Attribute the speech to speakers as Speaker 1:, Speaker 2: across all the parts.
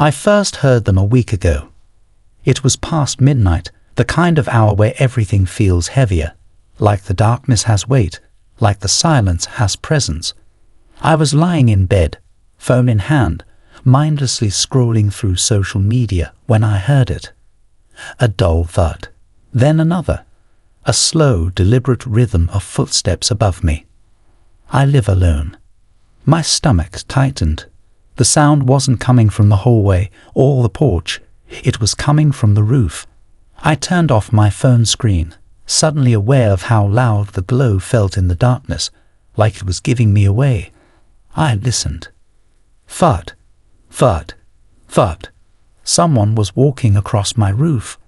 Speaker 1: I first heard them a week ago. It was past midnight, the kind of hour where everything feels heavier, like the darkness has weight, like the silence has presence. I was lying in bed, phone in hand, mindlessly scrolling through social media when I heard it. A dull thud, then another, a slow, deliberate rhythm of footsteps above me. I live alone. My stomach tightened. The sound wasn't coming from the hallway or the porch. It was coming from the roof. I turned off my phone screen, suddenly aware of how loud the glow felt in the darkness, like it was giving me away. I listened. Thud, thud, thud. Someone was walking across my roof.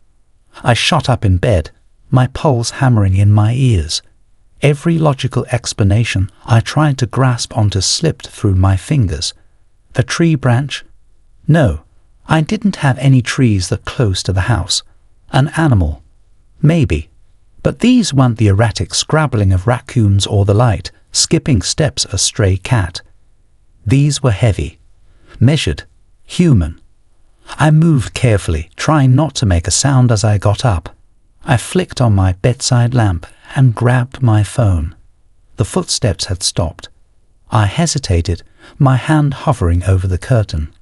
Speaker 1: I shot up in bed, my pulse hammering in my ears. Every logical explanation I tried to grasp onto slipped through my fingers. A tree branch? No, I didn't have any trees that close to the house. An animal? Maybe. But these weren't the erratic scrabbling of raccoons or the light, skipping steps a stray cat. These were heavy, measured, human. I moved carefully, trying not to make a sound as I got up. I flicked on my bedside lamp and grabbed my phone. The footsteps had stopped. I hesitated, my hand hovering over the curtain.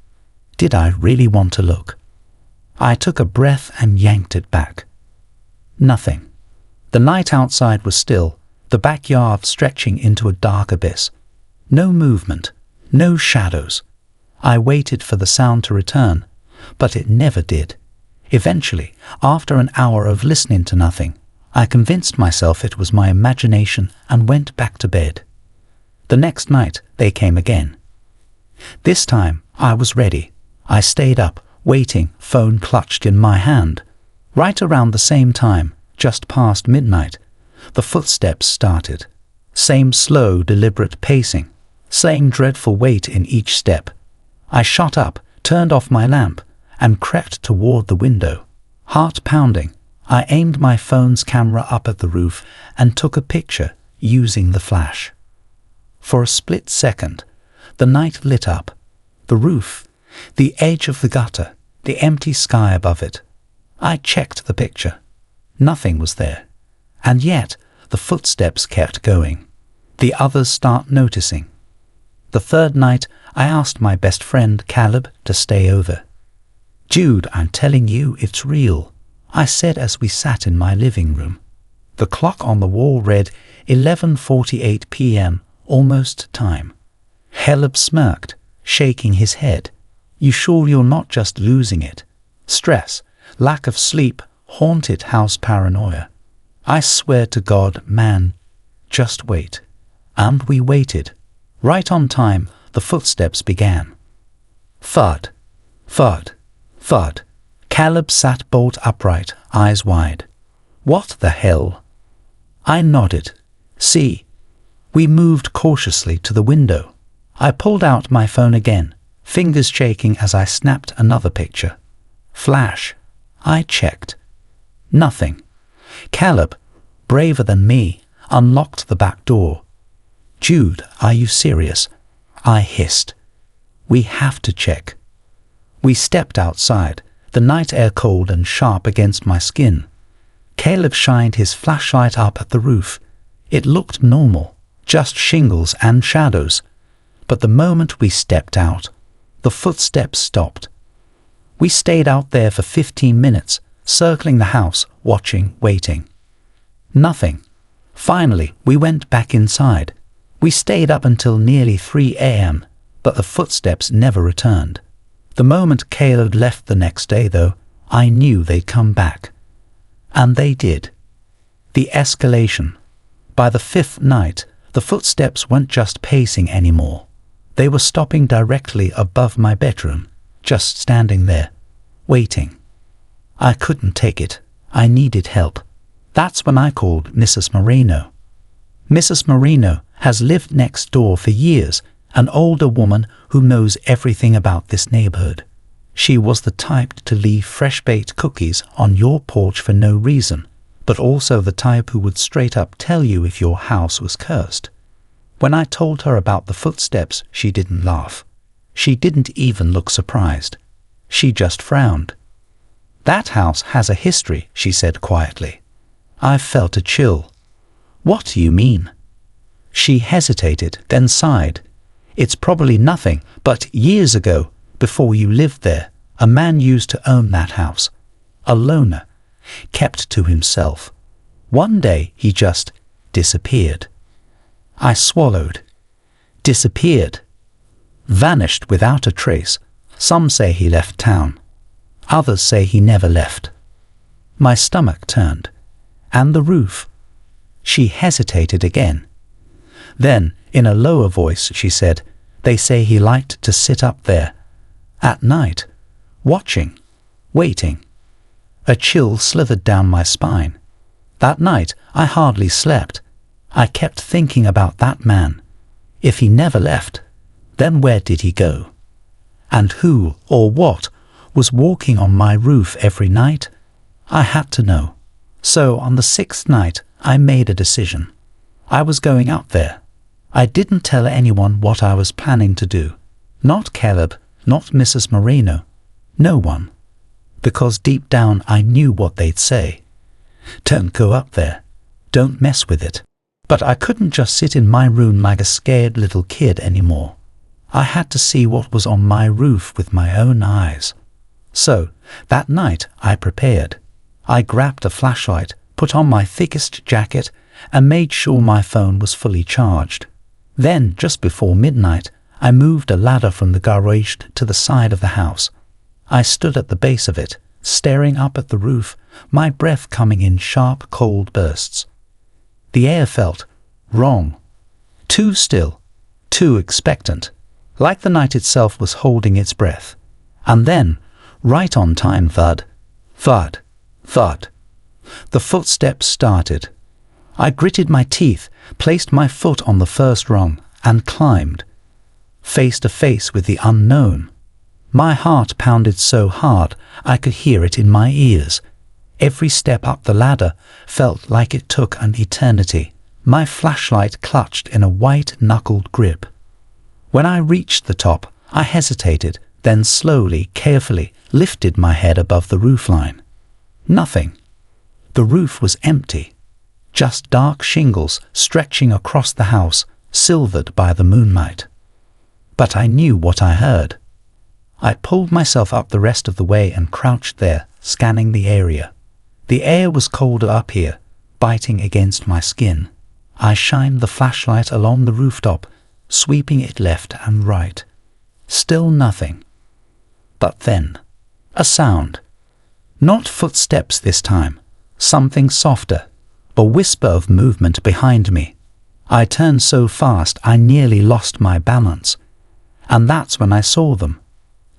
Speaker 1: Did I really want to look? I took a breath and yanked it back. Nothing. The night outside was still, the backyard stretching into a dark abyss. No movement, no shadows. I waited for the sound to return, but it never did. Eventually, after an hour of listening to nothing, I convinced myself it was my imagination and went back to bed. The next night, they came again. This time, I was ready. I stayed up, waiting, phone clutched in my hand. Right around the same time, just past midnight, the footsteps started. Same slow, deliberate pacing, same dreadful weight in each step. I shot up, turned off my lamp, and crept toward the window. Heart pounding, I aimed my phone's camera up at the roof and took a picture using the flash. For a split second, the night lit up. The roof, the edge of the gutter, the empty sky above it. I checked the picture. Nothing was there. And yet, the footsteps kept going. The others start noticing. The third night, I asked my best friend Caleb to stay over. "Jude, I'm telling you, it's real," I said as we sat in my living room. The clock on the wall read 11:48 p.m., almost time. Caleb smirked, shaking his head. "You sure you're not just losing it? Stress, lack of sleep, haunted house paranoia." I swear to God, man, just wait. And we waited. Right on time, the footsteps began. Thud, thud, thud. Caleb sat bolt upright, eyes wide. "What the hell?" I nodded. "See." We moved cautiously to the window. I pulled out my phone again, fingers shaking as I snapped another picture. Flash. I checked. Nothing. Caleb, braver than me, unlocked the back door. "Jude, are you serious?" I hissed. "We have to check." We stepped outside, the night air cold and sharp against my skin. Caleb shined his flashlight up at the roof. It looked normal, just shingles and shadows. But the moment we stepped out, the footsteps stopped. We stayed out there for 15 minutes, circling the house, watching, waiting. Nothing. Finally, we went back inside. We stayed up until nearly 3 a.m., but the footsteps never returned. The moment Caleb left the next day, though, I knew they'd come back. And they did. The escalation. By the 5th night, the footsteps weren't just pacing anymore. They were stopping directly above my bedroom, just standing there, waiting. I couldn't take it. I needed help. That's when I called Mrs. Moreno. Mrs. Moreno has lived next door for years, an older woman who knows everything about this neighborhood. She was the type to leave fresh-baked cookies on your porch for no reason, but also the type who would straight up tell you if your house was cursed. When I told her about the footsteps, she didn't laugh. She didn't even look surprised. She just frowned. "That house has a history," she said quietly. I felt a chill. "What do you mean?" She hesitated, then sighed. "It's probably nothing, but years ago, before you lived there, a man used to own that house. A loner, kept to himself. One day he just disappeared." I swallowed. Disappeared. Vanished without a trace. Some say he left town. Others say he never left. My stomach turned. "And the roof?" She hesitated again. Then, in a lower voice, she said, "They say he liked to sit up there. At night. Watching. Waiting." A chill slithered down my spine. That night, I hardly slept. I kept thinking about that man. If he never left, then where did he go? And who or what was walking on my roof every night? I had to know. So on the 6th night, I made a decision. I was going up there. I didn't tell anyone what I was planning to do. Not Caleb, not Mrs. Moreno. No one. Because deep down I knew what they'd say. "Don't go up there. Don't mess with it." But I couldn't just sit in my room like a scared little kid anymore. I had to see what was on my roof with my own eyes. So, that night I prepared. I grabbed a flashlight, put on my thickest jacket, and made sure my phone was fully charged. Then, just before midnight, I moved a ladder from the garage to the side of the house. I stood at the base of it, staring up at the roof, my breath coming in sharp, cold bursts. The air felt wrong. Too still, too expectant, like the night itself was holding its breath. And then, right on time, thud, thud, thud. The footsteps started. I gritted my teeth, placed my foot on the first rung, and climbed. Face to face with the unknown. My heart pounded so hard I could hear it in my ears. Every step up the ladder felt like it took an eternity. My flashlight clutched in a white-knuckled grip. When I reached the top, I hesitated, then slowly, carefully lifted my head above the roofline. Nothing. The roof was empty. Just dark shingles stretching across the house, silvered by the moonlight. But I knew what I heard. I pulled myself up the rest of the way and crouched there, scanning the area. The air was colder up here, biting against my skin. I shined the flashlight along the rooftop, sweeping it left and right. Still nothing. But then, a sound. Not footsteps this time, something softer, a whisper of movement behind me. I turned so fast I nearly lost my balance. And that's when I saw them.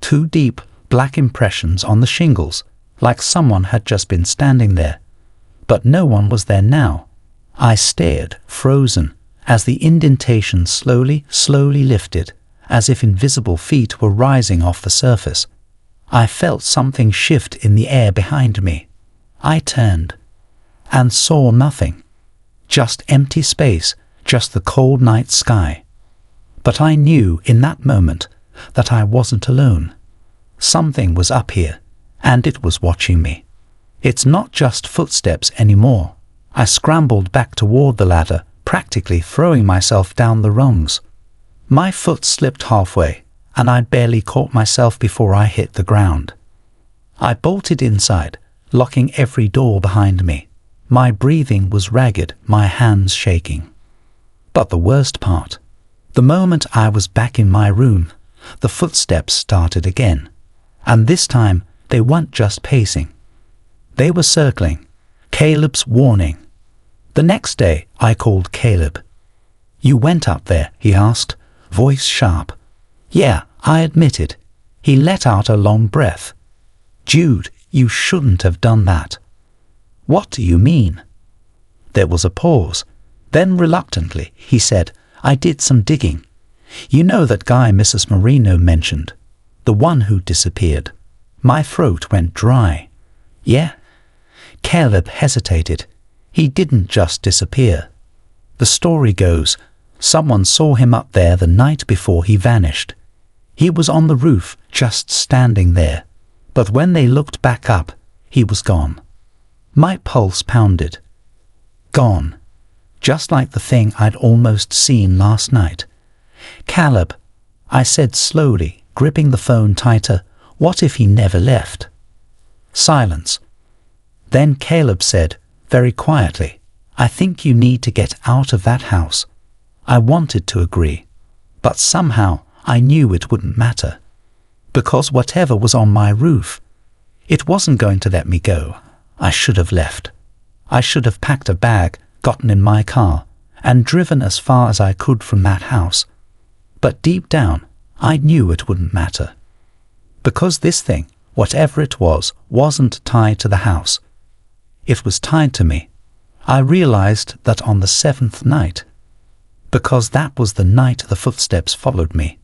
Speaker 1: 2 deep, black impressions on the shingles, like someone had just been standing there. But no one was there now. I stared, frozen, as the indentation slowly lifted, as if invisible feet were rising off the surface. I felt something shift in the air behind me. I turned, and saw nothing. Just empty space, just the cold night sky. But I knew in that moment that I wasn't alone. Something was up here, and it was watching me. It's not just footsteps anymore. I scrambled back toward the ladder, practically throwing myself down the rungs. My foot slipped halfway, and I barely caught myself before I hit the ground. I bolted inside, locking every door behind me. My breathing was ragged, my hands shaking. But the worst part, the moment I was back in my room, the footsteps started again. And this time, they weren't just pacing. They were circling. Caleb's warning. The next day, I called Caleb. "You went up there?" he asked, voice sharp. "Yeah," I admitted. He let out a long breath. "Jude, you shouldn't have done that." "What do you mean?" There was a pause. Then reluctantly, he said, "I did some digging. You know that guy Mrs. Moreno mentioned? The one who disappeared." My throat went dry. "Yeah?" Caleb hesitated. "He didn't just disappear. The story goes, someone saw him up there the night before he vanished. He was on the roof, just standing there. But when they looked back up, he was gone. My pulse pounded. Gone. Just like the thing I'd almost seen last night. "Caleb," I said slowly, gripping the phone tighter, "what if he never left?" Silence. Then Caleb said, very quietly, "I think you need to get out of that house." I wanted to agree, but somehow I knew it wouldn't matter. Because whatever was on my roof, it wasn't going to let me go. I should have left. I should have packed a bag, gotten in my car, and driven as far as I could from that house. But deep down, I knew it wouldn't matter. Because this thing, whatever it was, wasn't tied to the house. It was tied to me. I realized that on the 7th night, because that was the night the footsteps followed me.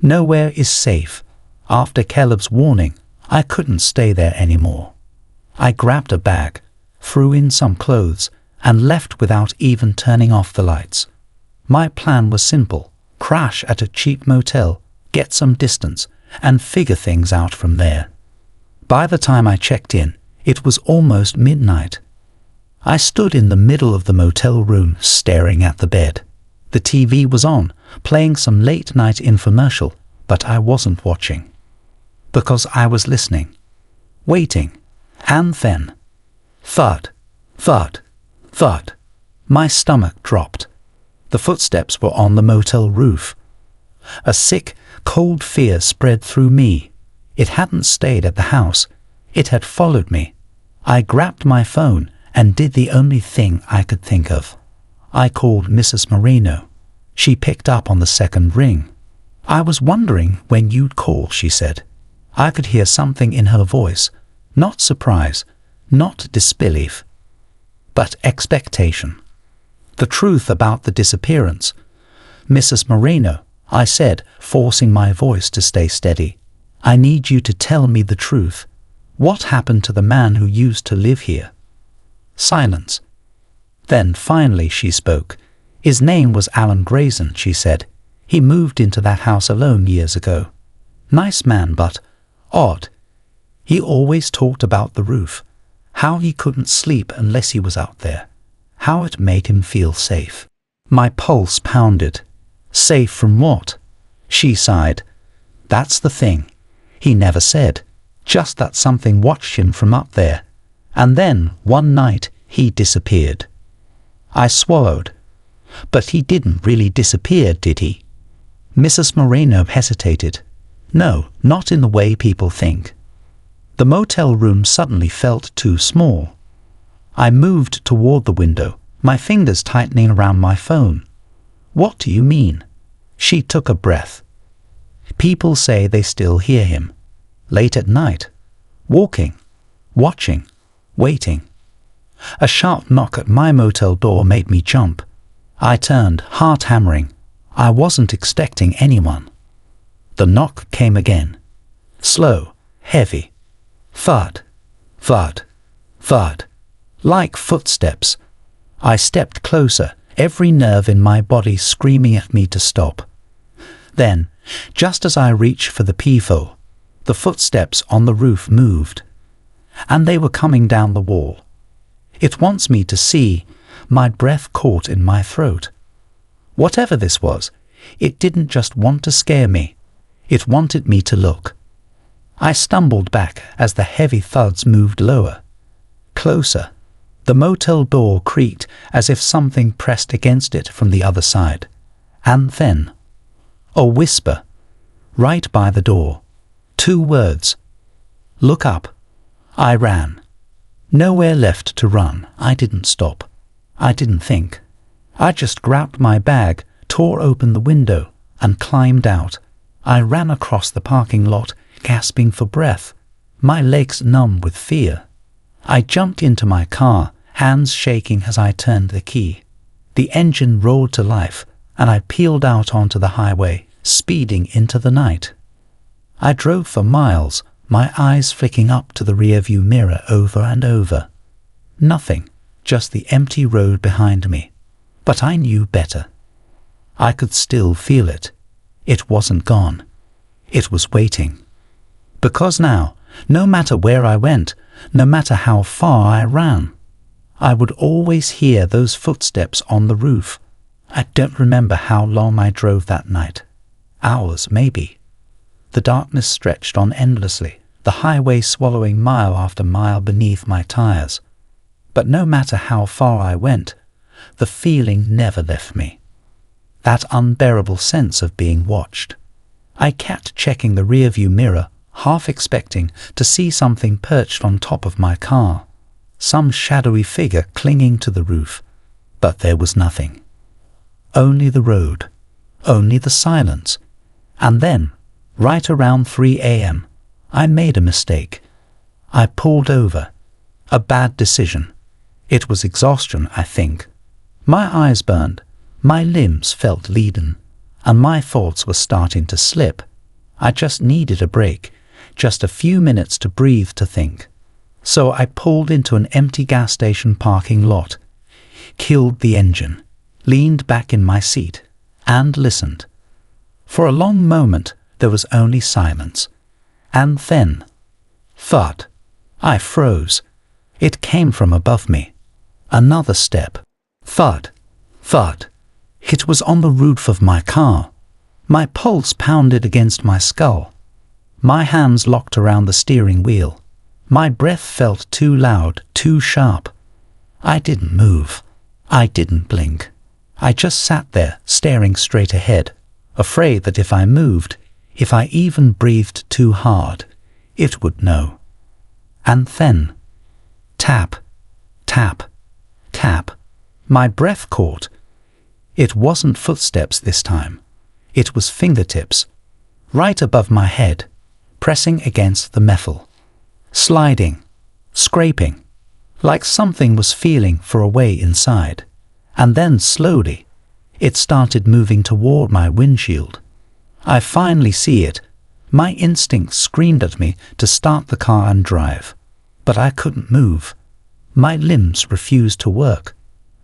Speaker 1: Nowhere is safe. After Caleb's warning, I couldn't stay there anymore. I grabbed a bag, threw in some clothes, and left without even turning off the lights. My plan was simple: crash at a cheap motel, get some distance, and figure things out from there. By the time I checked in, it was almost midnight. I stood in the middle of the motel room, staring at the bed. The TV was on, playing some late-night infomercial, but I wasn't watching. Because I was listening, waiting, and then, thud, thud, thud. My stomach dropped. The footsteps were on the motel roof. A sick, cold fear spread through me. It hadn't stayed at the house. It had followed me. I grabbed my phone and did the only thing I could think of. I called Mrs. Moreno. She picked up on the second ring. "I was wondering when you'd call," she said. I could hear something in her voice, not surprise, not disbelief, but expectation. The truth about the disappearance. "Mrs. Moreno," I said, forcing my voice to stay steady, "I need you to tell me the truth. What happened to the man who used to live here?" Silence. Then finally she spoke. "His name was Alan Grayson," she said. "He moved into that house alone years ago. Nice man, but odd. He always talked about the roof, how he couldn't sleep unless he was out there, how it made him feel safe." My pulse pounded. Safe from what? She sighed. "That's the thing. He never said, just that something watched him from up there. And then, one night, he disappeared." I swallowed. "But he didn't really disappear, did he?" Mrs. Moreno hesitated. "No, not in the way people think." The motel room suddenly felt too small. I moved toward the window, my fingers tightening around my phone. "What do you mean?" She took a breath. "People say they still hear him. Late at night. Walking. Watching. Waiting." A sharp knock at my motel door made me jump. I turned, heart hammering. I wasn't expecting anyone. The knock came again. Slow, heavy. Thud, thud, thud. Like footsteps. I stepped closer, every nerve in my body screaming at me to stop. Then, just as I reached for the peephole, the footsteps on the roof moved. And they were coming down the wall. It wants me to see, my breath caught in my throat. Whatever this was, it didn't just want to scare me. It wanted me to look. I stumbled back as the heavy thuds moved lower. Closer. The motel door creaked as if something pressed against it from the other side. And then, a whisper, right by the door. 2 words. "Look up." I ran. Nowhere left to run. I didn't stop. I didn't think. I just grabbed my bag, tore open the window, and climbed out. I ran across the parking lot, gasping for breath, my legs numb with fear. I jumped into my car, hands shaking as I turned the key. The engine roared to life, and I peeled out onto the highway, speeding into the night. I drove for miles, my eyes flicking up to the rearview mirror over and over. Nothing, just the empty road behind me. But I knew better. I could still feel it. It wasn't gone. It was waiting. Because now, No matter where I went, no matter how far I ran, I would always hear those footsteps on the roof. I don't remember how long I drove that night. Hours, maybe. The darkness stretched on endlessly, the highway swallowing mile after mile beneath my tires. But no matter how far I went, the feeling never left me. That unbearable sense of being watched. I kept checking the rearview mirror, half expecting to see something perched on top of my car, some shadowy figure clinging to the roof, but there was nothing. Only the road, only the silence. And then, right around 3 a.m., I made a mistake. I pulled over. A bad decision. It was exhaustion, I think. My eyes burned, my limbs felt leaden, and my thoughts were starting to slip. I just needed a break, just a few minutes to breathe, to think. So I pulled into an empty gas station parking lot, killed the engine, leaned back in my seat, and listened. For a long moment there was only silence. And then, thud. I froze. It came from above me. Another step. Thud. Thud. It was on the roof of my car. My pulse pounded against my skull. My hands locked around the steering wheel. My breath felt too loud, too sharp. I didn't move. I didn't blink. I just sat there, staring straight ahead, afraid that if I moved, if I even breathed too hard, it would know. And then, tap, tap, tap. My breath caught. It wasn't footsteps this time. It was fingertips, right above my head, pressing against the metal, sliding, scraping, like something was feeling for a way inside. And then slowly, it started moving toward my windshield. I finally see it. My instinct screamed at me to start the car and drive, but I couldn't move. My limbs refused to work.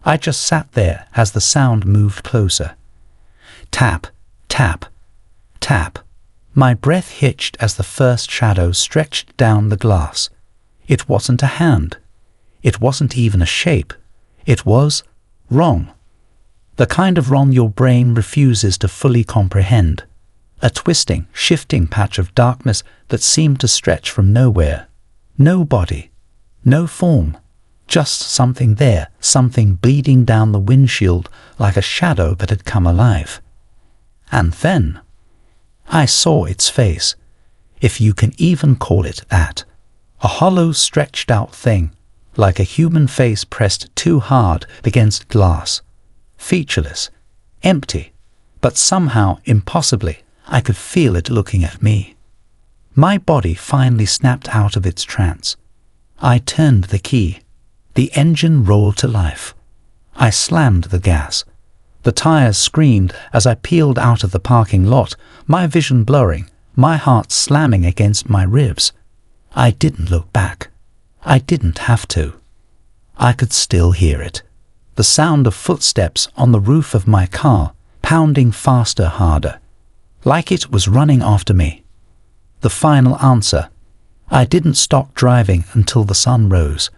Speaker 1: I just sat there as the sound moved closer. Tap, tap, tap. My breath hitched as the first shadow stretched down the glass. It wasn't a hand. It wasn't even a shape. It was wrong. The kind of wrong your brain refuses to fully comprehend. A twisting, shifting patch of darkness that seemed to stretch from nowhere. No body, no form, just something there, something bleeding down the windshield like a shadow that had come alive. And then I saw its face, if you can even call it that. A hollow, stretched out thing, like a human face pressed too hard against glass. Featureless, empty, but somehow, impossibly, I could feel it looking at me. My body finally snapped out of its trance. I turned the key. The engine roared to life. I slammed the gas. The tires screamed as I peeled out of the parking lot, my vision blurring, my heart slamming against my ribs. I didn't look back. I didn't have to. I could still hear it. The sound of footsteps on the roof of my car, pounding faster, harder, like it was running after me. The final answer. I didn't stop driving until the sun rose.